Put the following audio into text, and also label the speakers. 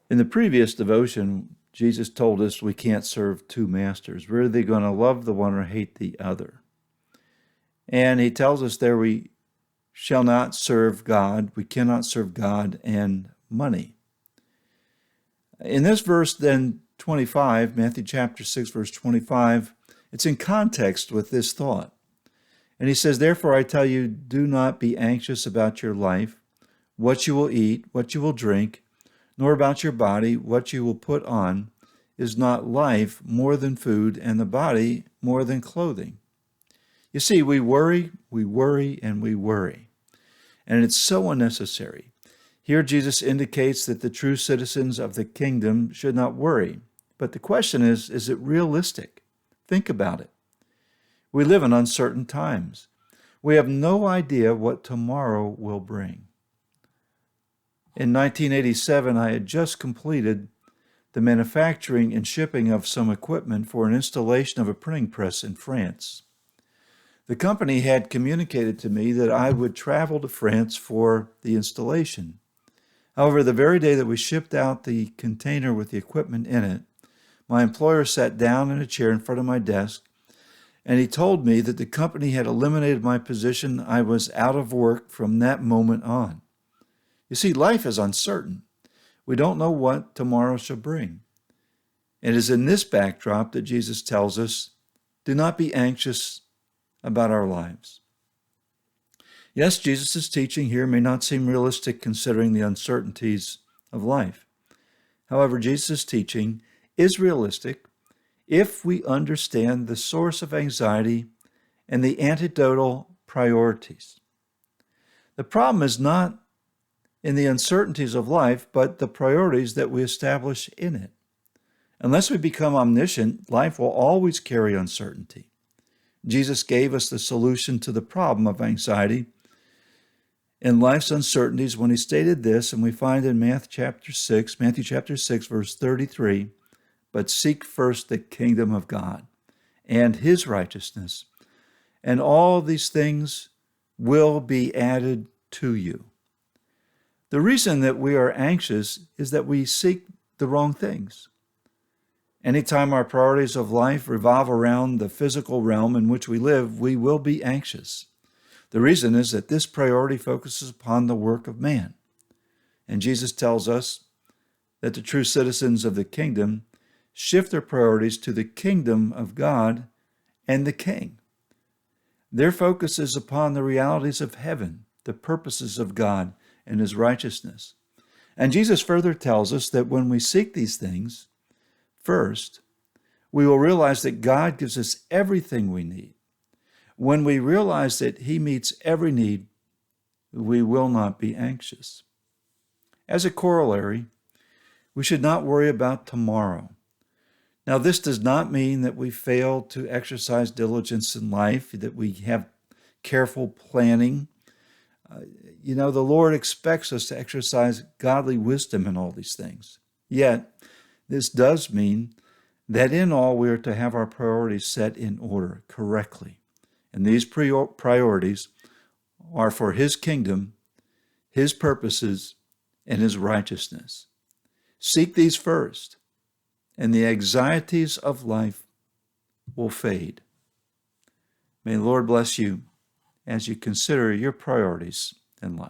Speaker 1: In the previous devotion, Jesus told us we can't serve two masters. We're either going to love the one or hate the other. And he tells us there we shall not serve God. We cannot serve God and money. In this verse, then, 25, Matthew chapter 6, verse 25, it's in context with this thought. And he says, therefore I tell you, do not be anxious about your life, what you will eat, what you will drink, nor about your body, what you will put on. Is not life more than food, and the body more than clothing? You see, we worry, and we worry. And it's so unnecessary. Here Jesus indicates that the true citizens of the kingdom should not worry. But the question is it realistic? Think about it. We live in uncertain times. We have no idea what tomorrow will bring. In 1987, I had just completed the manufacturing and shipping of some equipment for an installation of a printing press in France. The company had communicated to me that I would travel to France for the installation. However, the very day that we shipped out the container with the equipment in it, my employer sat down in a chair in front of my desk, and he told me that the company had eliminated my position. I was out of work from that moment on. You see, life is uncertain. We don't know what tomorrow shall bring. It is in this backdrop that Jesus tells us, do not be anxious about our lives. Yes, Jesus' teaching here may not seem realistic considering the uncertainties of life. However, Jesus' teaching is realistic if we understand the source of anxiety and the antidotal priorities. The problem is not in the uncertainties of life, but the priorities that we establish in it. Unless we become omniscient, life will always carry uncertainty. Jesus gave us the solution to the problem of anxiety in life's uncertainties when he stated this, and we find in Matthew chapter 6, verse 33, but seek first the kingdom of God and his righteousness, and all these things will be added to you. The reason that we are anxious is that we seek the wrong things. Anytime our priorities of life revolve around the physical realm in which we live, we will be anxious. The reason is that this priority focuses upon the work of man. And Jesus tells us that the true citizens of the kingdom shift their priorities to the kingdom of God and the King. Their focus is upon the realities of heaven, the purposes of God, and his righteousness. And Jesus further tells us that when we seek these things, first, we will realize that God gives us everything we need. When we realize that he meets every need, we will not be anxious. As a corollary, we should not worry about tomorrow. Now, this does not mean that we fail to exercise diligence in life, that we have careful planning. The Lord expects us to exercise godly wisdom in all these things. Yet, this does mean that in all we are to have our priorities set in order correctly. And these priorities are for his kingdom, his purposes, and his righteousness. Seek these first, and the anxieties of life will fade. May the Lord bless you as you consider your priorities in life.